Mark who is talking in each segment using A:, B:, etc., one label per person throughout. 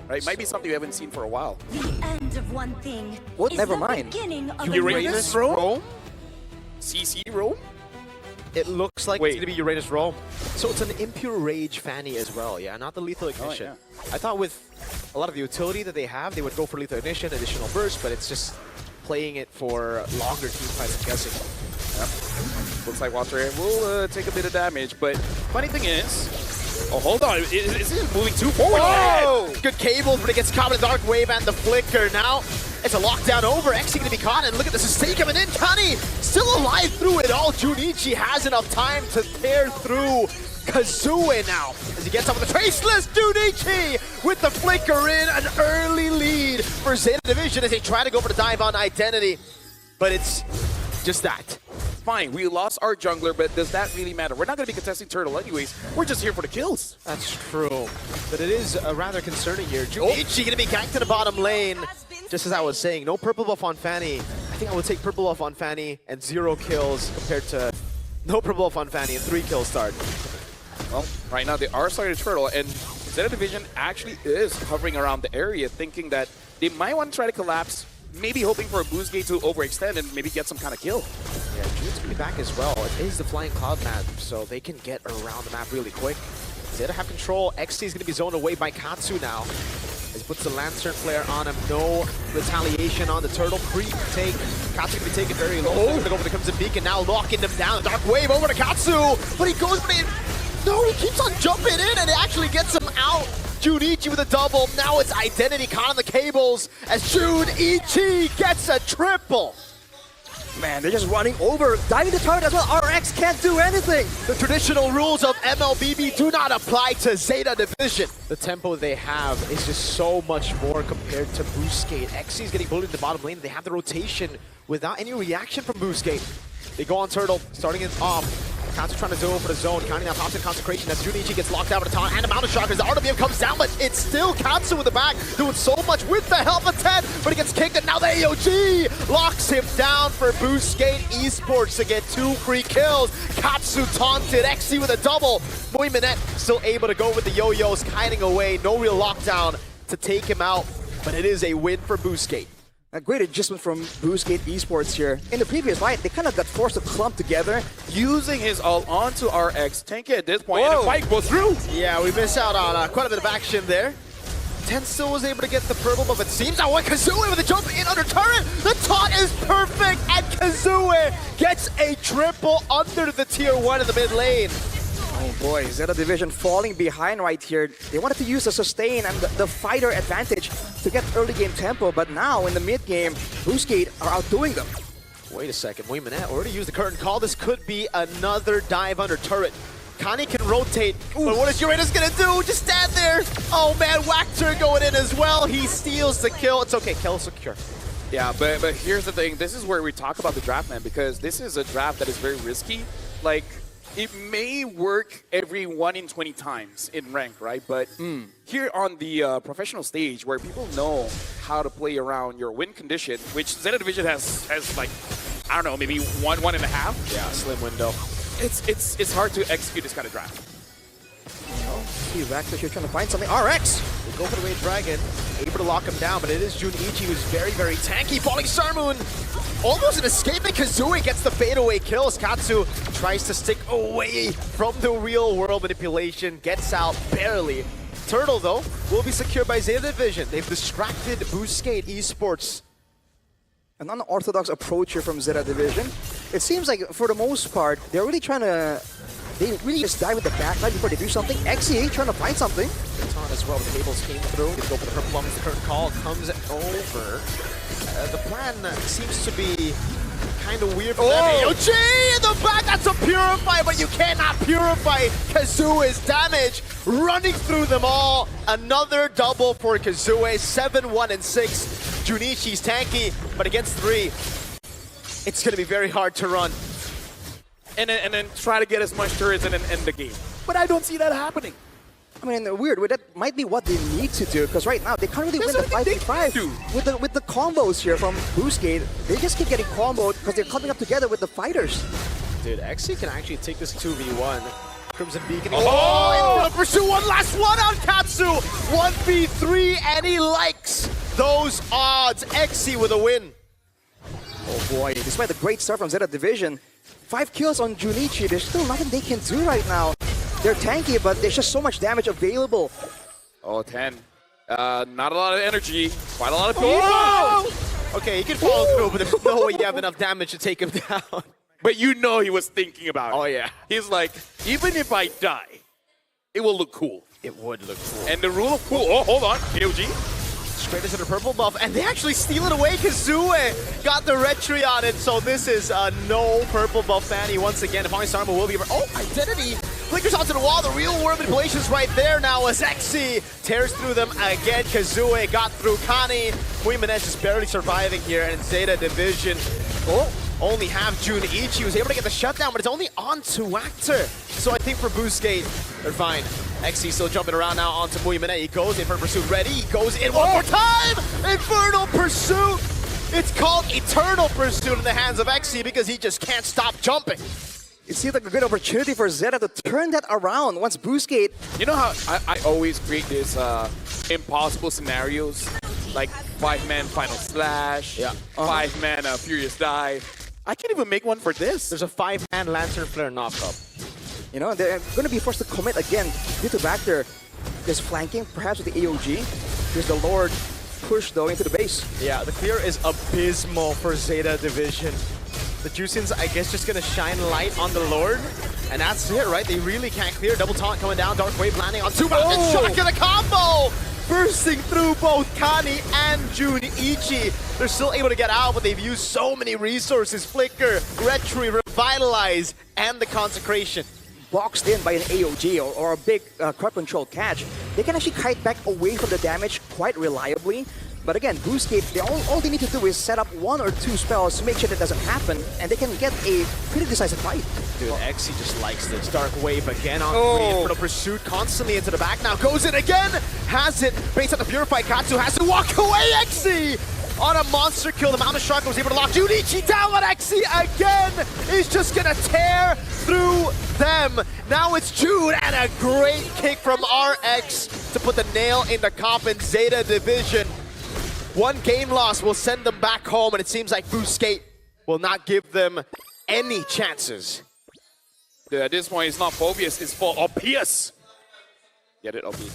A: right? Might be something we haven't seen for a while.
B: The end of one thing.
C: Well,
B: is
C: never
B: the
C: mind.
B: beginning of
A: Uranus
B: another.
A: Rome? CC Rome?
D: It looks like
A: Wait.
D: it's going to be Uranus Rome. So it's an Impure Rage Fanny as well, yeah? Not the Lethal Ignition.
A: yeah.
D: I thought with a lot of the utility that they have, they would go for Lethal Ignition, additional burst, but it's just playing it for longer team fights, I'm guessing.
A: Yep. Looks like Walter will take a bit of damage, but funny thing is... Oh, hold on. Is he moving too forward?
D: Oh! Good cables, but it gets caught in the Dark Wave and the Flicker. Now it's a lockdown over. Xe going to be caught, and look at the sustain coming in. Kani still alive through it all. Junichi has enough time to tear through Kazue now. As he gets up with the Traceless, Junichi with the Flicker in. An early lead for Zeta Division as they try to go for the dive on Identity. But it's just that.
A: Fine, we lost our jungler, but does that really matter? We're not going to be contesting Turtle anyways. We're just here for the kills.
D: That's true. But it is rather concerning here. Junichi going to be ganked to the bottom lane. Just as I was saying, no purple buff on Fanny. I think I would take purple buff on Fanny and 0 kills compared to no purple buff on Fanny and 3 kills start.
A: Well, right now they are starting Turtle, and Zeta Division actually is hovering around the area, thinking that they might want to try to collapse, maybe hoping for a Boostgate to overextend and maybe get some kind of kill.
D: Yeah, June's going to be back as well. It is the Flying Cloud map, so they can get around the map really quick. Zeta have control. Xe is going to be zoned away by Katsu now. As he puts the Lantern Flare on him. No retaliation on the Turtle. Creep take. Katsu going to be taken very low. They're going to go for the Crimson Beacon now, locking them down. Dark Wave over to Katsu. But he goes, no, he keeps on jumping in and it actually gets him out. Junichi with a double. Now it's Identity caught on the cables as Junichi gets a triple.
C: Man, they're just running over, diving the turret as well. RX can't do anything.
D: The traditional rules of MLBB do not apply to Zeta Division. The tempo they have is just so much more compared to Boostgate. Xe is getting bullied in the bottom lane. They have the rotation without any reaction from Boostgate. They go on Turtle, starting it off. Katsu trying to go for the zone. Counting now pops in Consecration as Junichi gets locked out with a taunt and a Mountain Shock as the RWM comes down, but it's still Katsu with the back, doing so much with the help of 10, but he gets kicked and now the AOG locks him down for Boostgate Esports to get 2 free kills. Katsu taunted, Xe with a double. Boy Minette still able to go with the yo-yos, hiding away, no real lockdown to take him out, but it is a win for Boostgate.
C: A great adjustment from Boostgate Esports here. In the previous fight, they kind of got forced to clump together.
A: Using his ult onto RX. Tank at this point, and the fight goes through.
D: Yeah, we missed out on quite a bit of action there. 10 still was able to get the purple, but it seems that one Kazue with a jump in under turret. The taunt is perfect, and Kazue gets a triple under the tier 1 in the mid lane.
C: Oh boy, Zeta Division falling behind right here. They wanted to use the sustain and the fighter advantage to get early game tempo, but now in the mid game, Boostgate are outdoing them.
D: Wait a second, wait a minute, already used the curtain call. This could be another dive under turret. Kani can rotate, but what is Uranus gonna do? Just stand there. Oh man, Whacker going in as well. He steals the kill. It's okay, kill secure.
A: Yeah, but here's the thing. This is where we talk about the draft, man, because this is a draft that is very risky. Like, it may work every 1 in 20 times in rank, right? But here on the professional stage, where people know how to play around your win condition, which Zeta Division has like, I don't know, maybe one and a half.
D: Yeah, slim window.
A: It's hard to execute this kind of draft.
C: See, Vector here trying to find something. RX!
D: They go for the Rage Dragon, able to lock him down, but it is Junichi who's very, very tanky. Falling Star Moon, almost an escape, and Kazue gets the fadeaway kills. Katsu tries to stick away from the real world manipulation, gets out barely. Turtle, though, will be secured by Zeta Division. They've distracted Boostgate Esports.
C: An unorthodox approach here from Zeta Division. It seems like, for the most part, they're really trying to... They really just dive with the backline before they do something. Xe trying to find something.
D: Baton as well, the cables came through. They go for the purple plums, the curtain call comes over. The plan seems to be kind of weird for them. AOG in the back, that's a Purify, but you cannot Purify Kazue's damage. Running through them all. Another double for Kazue, 7-1 and 6. Junichi's tanky, but against 3, it's going to be very hard to run.
A: And then try to get as much turrets and then end the game. But I don't see that happening.
C: I mean, weird. That might be what they need to do, because right now they can't really win the 5v5 with the combos here from Boostgate. They just keep getting comboed because they're coming up together with the fighters.
D: Dude, Xe can actually take this 2v1 Crimson Beacon. Oh, in pursuit, one last one on Katsu. 1v3, and he likes those odds. Exi with a win.
C: Oh boy, despite the great start from ZETA Division, 5 kills on Junichi, there's still nothing they can do right now. They're tanky, but there's just so much damage available.
A: Oh, 10. Not a lot of energy. Quite a lot of people.
D: Whoa! Okay, he can follow through, but there's no way you have enough damage to take him down.
A: But you know he was thinking about it.
D: Oh, yeah.
A: He's like, even if I die, it will look cool.
D: It would look cool.
A: And the rule of cool. Oh, hold on. KOG.
D: Straight into the purple buff, and they actually steal it away. Kazue got the red tree on it, so this is a no purple buff fanny once again. If Sarma will be. Oh, identity flickers onto the wall. The real world manipulation's right there now as Exi tears through them again. Kazue got through Kani. Muiminez just barely surviving here, and ZETA Division. Oh, only have Junichi was able to get the shutdown, but it's only on to Wactor. So I think for Boostgate, they're fine. Exi still jumping around now onto Muimene. He goes in for Pursuit ready. He goes in one more time! Infernal Pursuit! It's called Eternal Pursuit in the hands of Exi because he just can't stop jumping.
C: It seems like a good opportunity for ZETA to turn that around once Boostgate.
A: You know how I always create these impossible scenarios? Like 5-man Final Slash, 5-man Furious Dive. I can't even make one for this.
D: There's a 5-man Lantern Flare knockup.
C: You know, they're going to be forced to commit again due to Vector. There's flanking, perhaps with the AOG. There's the Lord push, though, into the base.
D: Yeah, the clear is abysmal for ZETA Division. The Juicins, I guess, just going to shine light on the Lord. And that's it, right? They really can't clear. Double taunt coming down. Dark Wave landing on two mountains. Shock and a combo! Bursting through both Kani and Junichi. They're still able to get out, but they've used so many resources. Flicker, Retry, Revitalize, and the Consecration.
C: Boxed in by an AOG or a big crowd control catch, they can actually kite back away from the damage quite reliably. But again, Boostgate, all they need to do is set up 1 or 2 spells to make sure that doesn't happen, and they can get a pretty decisive fight.
D: Dude, Exi just likes this. Dark Wave again on 3. Inferno Pursuit constantly into the back now. Goes in again! Has it! Baits out the Purify. Katsu has to walk away! Exi! On a monster kill, the Mountain Shark was able to lock Junichi down on Exi again! He's just gonna tear through them. Now it's Jude, and a great kick from RX to put the nail in the coffin. ZETA Division. 1 game loss will send them back home, and it seems like Boostgate will not give them any chances.
A: Dude, at this point, it's not Phobius, it's for Obvious. Get it? Obvious.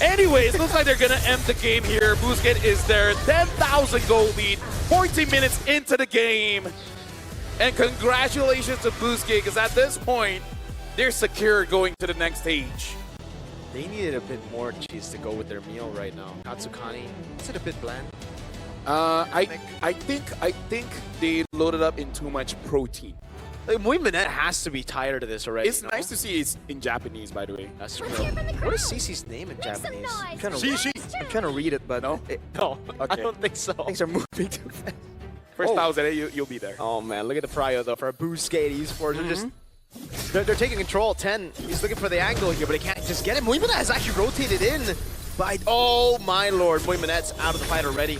A: Anyways, looks like they're gonna end the game here. Boostgate is their 10,000 goal lead, 14 minutes into the game. And congratulations to Boostgate, because at this point, they're secure going to the next stage.
D: They needed a bit more cheese to go with their meal right now. Katsukani, is it a bit bland?
A: I think they loaded up in too much protein.
D: Like, Muiminette has to be tired of this already.
A: It's nice to see it's in Japanese, by the way.
D: That's true. What is Cece's name in Japanese?
C: I'm trying to read it, but
A: no,
D: no,
A: okay.
D: I don't think so.
C: Things are moving too fast.
A: First 1,000, you'll be there.
D: Oh man, look at the prio though for Boostgate Esports. They're taking control. 10. He's looking for the angle here, but he can't just get it. Muiminette has actually rotated in. But oh my lord, Muiminette's out of the fight already.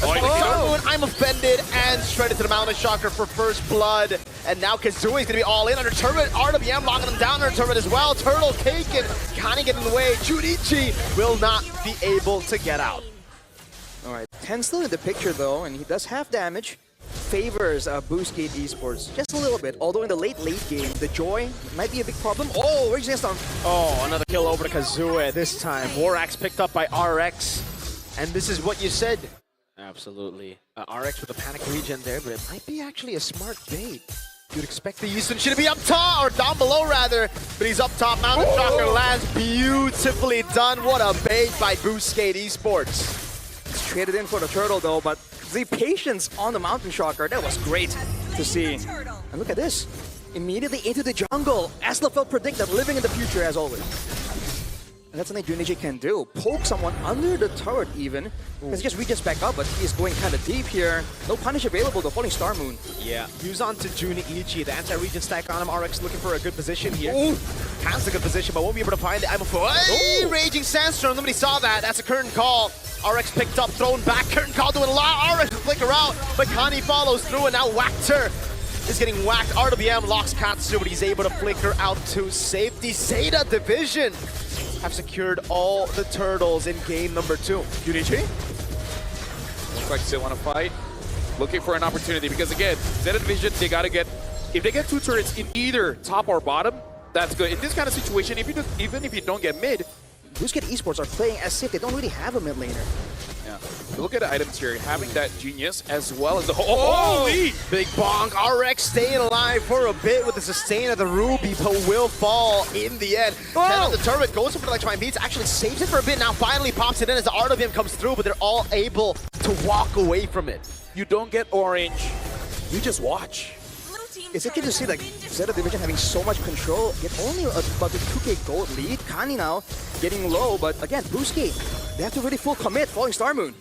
D: Oh, I'm offended, and shredded to the Mountain Shocker for first blood. And now Kazooie's gonna be all in under turret. RWM locking him down under turret as well. Turtle taken. Kani getting in the way. Junichi will not be able to get out.
C: All right, 10 still in the picture though, and he does have damage. Favors Boostgate Esports just a little bit, although in the late game, the Joy might be a big problem. Oh, Raging Sandstorm.
D: Oh, another kill over to Kazooie this time. Warax picked up by RX. And this is what you said. Absolutely. RX with a panic regen there, but it might be actually a smart bait. You'd expect the Houston should be up top, or down below rather, but he's up top. Mountain Shocker lands beautifully done. What a bait by Boostgate Esports.
C: It's traded in for the turtle though, but the patience on the Mountain Shocker, that was great to see. And look at this. Immediately into the jungle. As Lafel predicted, living in the future as always. And that's something Junichi can do. Poke someone under the turret even. Because he just reaches back up, but he's going kind of deep here. No punish available, the Falling Star Moon.
D: Yeah, use on to Junichi. The anti-regen stack on him. RX looking for a good position here.
C: Ooh.
D: Has a good position, but won't be able to find it. I'm a fool. Hey, Raging Sandstorm. Nobody saw that. That's a curtain call. RX picked up, thrown back. Curtain call doing a lot. RX will flicker out, but Kani follows through, and now Wactor is getting whacked. RWM locks Katsu, but he's able to flicker out to safety. ZETA Division have secured all the turtles in game number 2.
A: Junichi? Looks like they want to fight. Looking for an opportunity because again, ZETA Division, they gotta get, if they get 2 turrets in either top or bottom, that's good. In this kind of situation, if you do, even if you don't get mid,
C: Boostgate Esports are playing as if they don't really have a mid laner.
A: yeah. Look at the items here, having that genius as well as the holy
D: Big bonk. RX staying alive for a bit with the sustain of the Ruby, but will fall in the end. Then on the turret, goes for the electrifying beats, actually saves it for a bit, now finally pops it in as the RWM comes through, but they're all able to walk away from it.
A: You don't get orange, you just watch.
C: It's okay to see like ZETA Division having so much control, yet only about the 2k gold lead. Kani now getting low, but again, Boostgate, they have to really full commit, following Star Moon.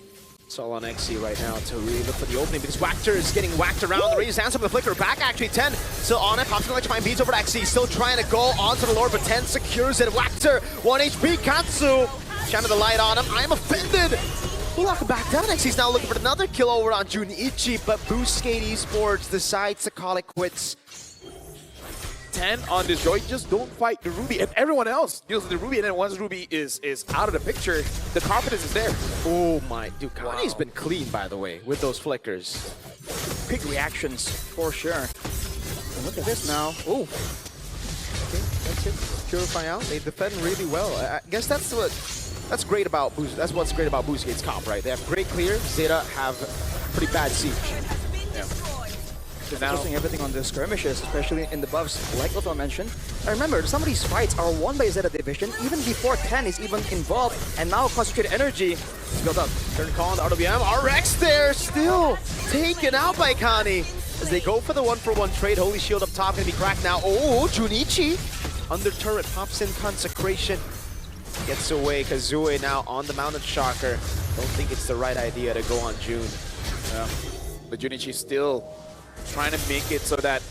D: It's all on XC right now to really look for the opening because Wactor is getting whacked around. The Radiant Sandstorm with the flicker back actually. 10 still on it. Pops in electrifying beats over to XC. Still trying to go onto the Lord, but 10 secures it. Wactor, 1 HP. Katsu shining the light on him. I'm offended. We'll lock him back down. XC's now looking for another kill over on Junichi, but Boostgate Esports decides to call it quits.
A: 10 on this droid, just don't fight the Ruby, and everyone else deals with the Ruby, and then once Ruby is out of the picture, the confidence is there.
D: Oh my, dude, Kani's been clean, by the way, with those flickers.
C: Quick reactions, for sure. And look at this now. Oh,
D: Okay, that's it. Purify out. They defend really well. I guess that's great about Boost. That's what's great about Boostgate's comp, right? They have great clear. ZETA have pretty bad siege.
A: Yeah.
C: just adjusting everything on the skirmishes, especially in the buffs, like Lothar mentioned. I remember, some of these fights are won by ZETA Division even before 10 is even involved, and now concentrated energy is built up.
D: Turn call on the RWM. RX there, still taken out by Kani. As they go for the 1-for-1 trade. Holy Shield up top, gonna be cracked now. Oh, Junichi under turret, pops in Consecration. Gets away. Kazue now on the Mounted Shocker. Don't think it's the right idea to go on June.
A: Yeah. But Junichi still trying to make it so that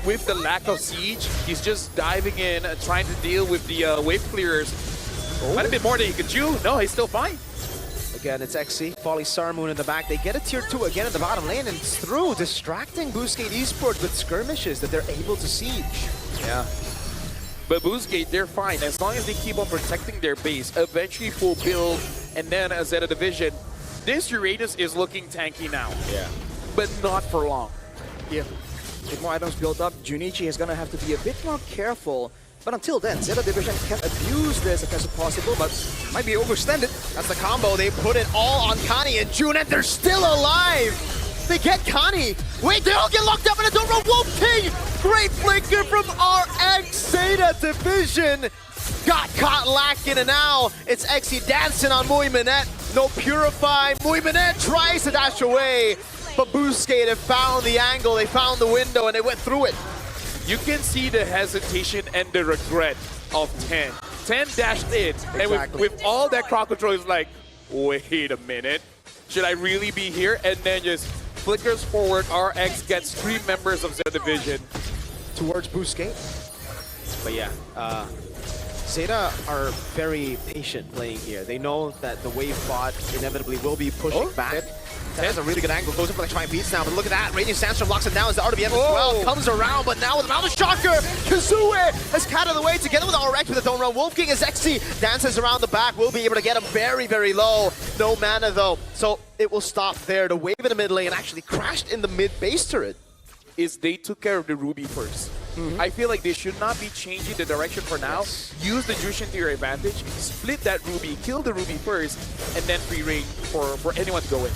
A: with the lack of siege, he's just diving in, trying to deal with the wave clearers. Quite a bit more than he could chew. No, he's still fine.
D: Again, it's XC, Folly Sarmoon in the back. They get a tier 2 again at the bottom lane, and it's through, distracting Boostgate Esports with skirmishes that they're able to siege.
A: Yeah. But Boostgate, they're fine. As long as they keep on protecting their base, eventually full build, and then a ZETA Division, this Uranus is looking tanky now.
D: Yeah.
A: But not for long.
C: Yeah. With more items built up, Junichi is going to have to be a bit more careful. But until then, ZETA Division can abuse this if it's possible, but might be overextended.
D: That's the combo. They put it all on Kani and June, and they're still alive. They get Kani. Wait, they all get locked up in a door. Wolf King! Great flicker from RX. ZETA Division got caught lacking, and now it's XE dancing on Muy Minette. No Purify. Muy Minette tries to dash away, but Boostgate have found the angle. They found the window, and they went through it.
A: You can see the hesitation and the regret of 10. 10 dashed in, and with all that crowd control, is like, wait a minute. Should I really be here? And then just flickers forward. RX gets 3 members of ZETA Division
D: Towards Boostgate. But yeah, ZETA are very patient playing here. They know that the wave bot inevitably will be pushing back. That has a really good angle. Goes up for like trying beats now, but look at that. Radiant Sandstorm locks it down as the RWM as well comes around, but now with the Mounted Shocker, Kazue has cat of the way together with RX with the Don't Run. Wolf King as XC dances around the back. Will be able to get him very, very low. No mana though, so it will stop there. The wave in the mid lane actually crashed in the mid base turret.
A: is they took care of the Ruby first. I feel like they should not be changing the direction for now. Use the Jushin to your advantage. Split that Ruby, kill the Ruby first, and then free reign for anyone to go in.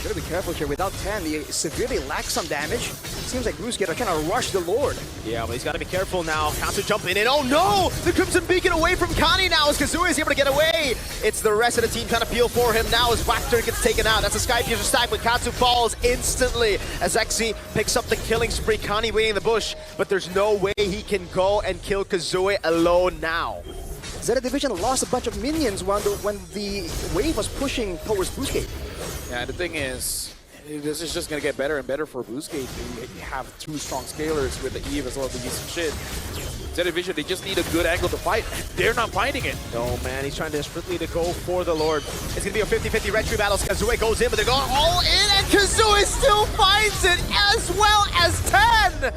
C: Gotta be careful here. Without 10, they severely lack some damage. Seems like Boostgate are trying to rush the Lord.
D: Yeah, but he's got to be careful now. Counter jumping in. Oh no! The Crimson Beacon away from Kani now as Kazue is able to get away. It's the rest of the team trying to peel for him now as Wactor gets taken out. That's a Sky Fusion stack, but Katsu falls instantly as Exi picks up the killing spree. Kani waiting in the bush, but there's no way he can go and kill Kazue alone now.
C: ZETA Division lost a bunch of minions when the wave was pushing towards Boostgate.
A: Yeah, the thing is, this is just going to get better and better for Boostgate. You have 2 strong scalers with the Eve as well as the Eve shit. ZETA Vision, they just need a good angle to fight. They're not finding it.
D: No, man, he's trying desperately to go for the Lord. It's going to be a 50-50 retry battle. Kazue goes in, but they're going all in, and Kazue still finds it as well as 10!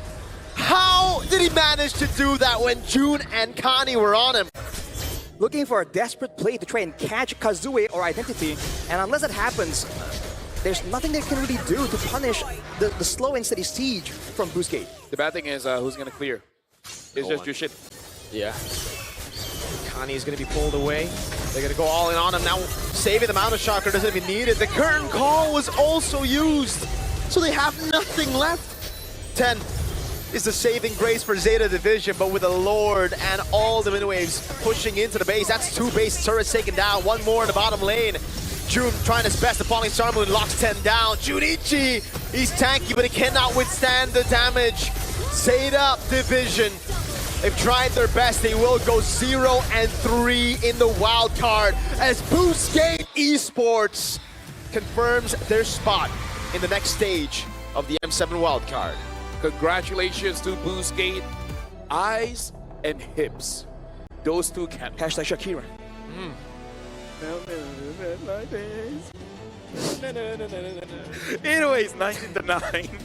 D: How did he manage to do that when June and Kani were on him?
C: Looking for a desperate play to try and catch Kazue or Identity, and unless it happens, there's nothing they can really do to punish the slow and steady siege from Boostgate.
A: The bad thing is who's going to clear? It's just your shit.
D: Yeah. Kani is going to be pulled away. They're going to go all in on him. Now, saving the Mountain Shocker doesn't even need it. The curtain call was also used. So they have nothing left. 10 is the saving grace for ZETA Division, but with the Lord and all the mid-waves pushing into the base. That's 2 base turrets taken down. 1 more in the bottom lane. June trying his best. The falling Star Moon locks 10 down. Junichi, he's tanky, but he cannot withstand the damage. ZETA Division, they've tried their best. They will go 0-3 in the wild card as Boostgate Esports confirms their spot in the next stage of the M7 wild card.
A: Congratulations to Boostgate. Eyes and hips. Those two can.
C: Hashtag Shakira.
A: Anyways, 19-9.